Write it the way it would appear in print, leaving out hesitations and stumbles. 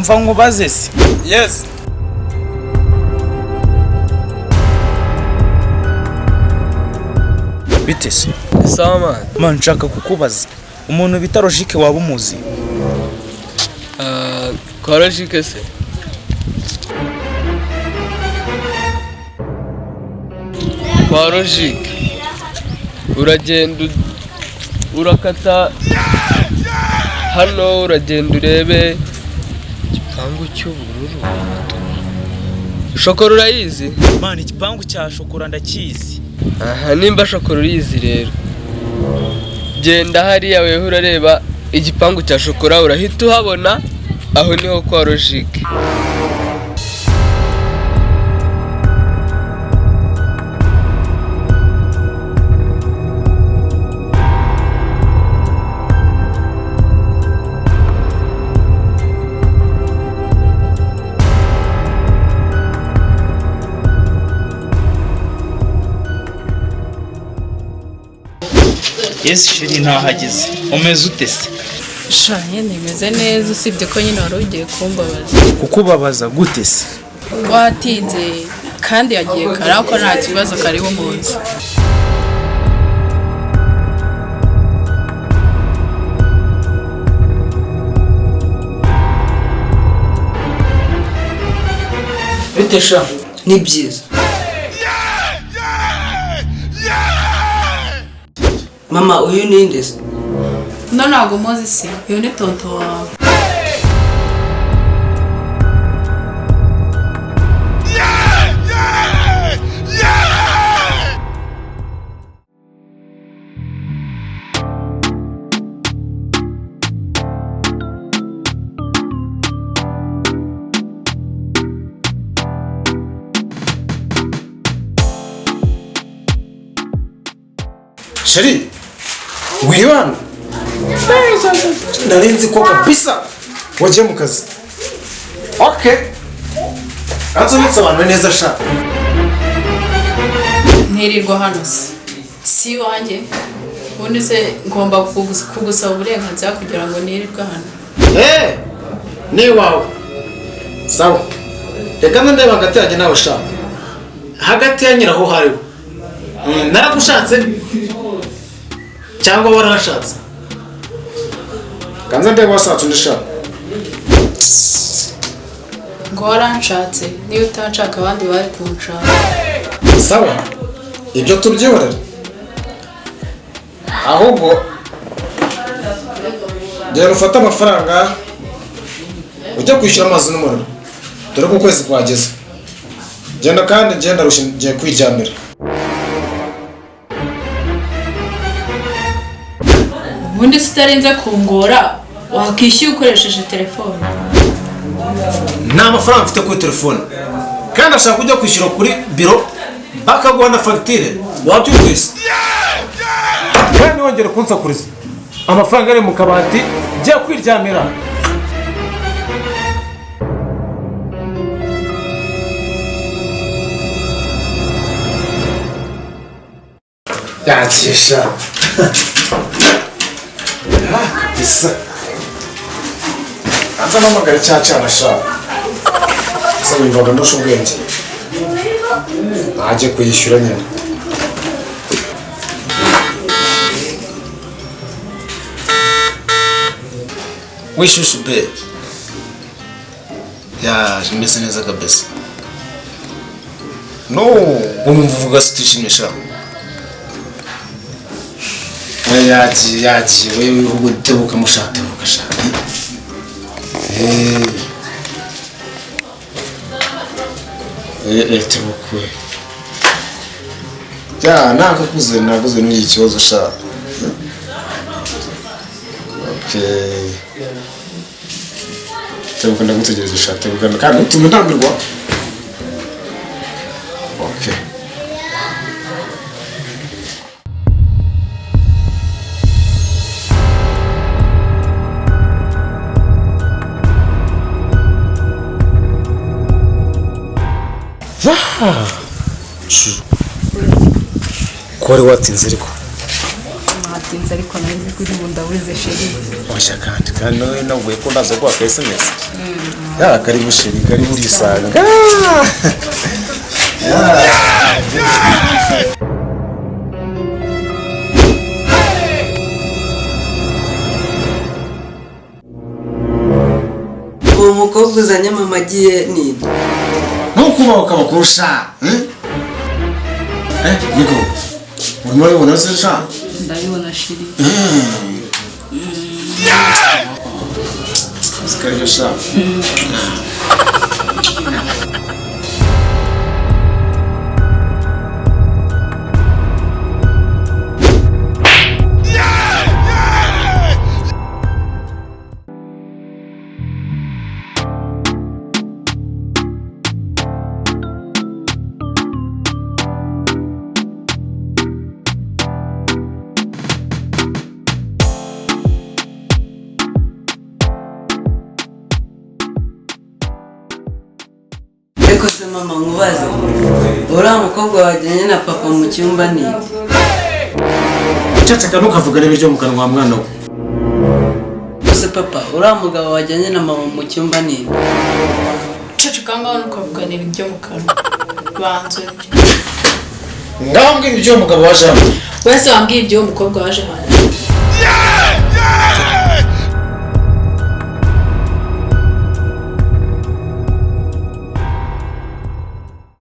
umva nkubaze se. Yes. Bite se? Sawa man nshaka kukubaza umuntu bita Logique waba umuzi? Kwa Logique se? Kwa Logique uragenda urakata hano uragenda urebe igipangu cy'ubururu. Shokora urayizi? Man igipangu cya Shokora ndakizi. Aha nimba Shokora uriyizi rero genda hariya weho urareba igipangu cya Shokora urahita uhabona aho niho kwa Logique. Yes shiri nahageze. Umeze ute se? Shanye nimeze neza usibye ko nyine wari ugiye kumbabaza. Kukubabaza gute se? Watinze kandi yagiye kare ko nta kibazo kariho munsi. Bite sha? Ni byiza. Mama uyu ninde se? No ntago muzi se. Uyu ni tonto wawe. Sheri wihana ndarenze ko kabisa wagiye mu kazi. Okay azubitse abantu neza sha. Ntirirwa hano si wanjye ubundi se ngomba kugusaba uburenganzira kugira ngo nirirwe hano. Ni wawe sawa reka ndeba hagati yanjye nawe sha hagati ya nyiraho hariho naragushatse cyangwa warashatse kanza ndeba washatse ndishaka ngo waranshatse niyo utanshaka abandi bari kunshaka. sawa ibyo tubyihorera ahubwo genda ufate amafaranga ujya kwishyura amazi n'umuriro dore ko ukwezi kwageze. Genda kandi genda rushingiye kwiryamira. Ubundi sitarenze kungora wakishyuye ukoresheje telefone. Nta mafaranga mfite kuri telefone kandi ashaka kujya kwishyura kuri biro bakaguha na fagitire wabyumvise kandi wongere kunsakuriza amafaranga ari mu kabati jya kwiryamira. Yakisha kabisa anza namagara cyacana sha sasa bivaga ndusha ubwenge naje kuyishyura nyine. Wishushu be ya meze neza kabisa. No umvuga sitishimisha yaji wewe ugutebuka mushatebuka sha tebukwe ya nakakuze naguze n'iki kibazo sha. Okay tebuka ndagutegereje sha tebuka kandi utume ndambirwa. Okay Kore watinze ariko Natinze ariko nazi kuri bunda wize sheri. Oya kandi nawe nawe ko ndaza kwa SMS. karibu sheri, karibu urisanga. uwo mukobwa uzanye mama agiye nini? Ntukubaho ukabakurusha. Niko urimo urabona se sha? ndabibona shiri. Sikariyo sha. Ariko se mama nkubaze, uriya mukobwa wajyanye na papa mu cyumba ni? Cacaka ntukavuga n'ibyo mu kanwa mwana we. Ese papa, uriya mugabo wajyanye na mama mu cyumba ni? Ceceka ngaho ntukavuganira ibyo mu kanwa. Banze. Ngaho mbwira ibyo umugabo waje hano. Wese wambwiye ibyo umukobwa waje hano.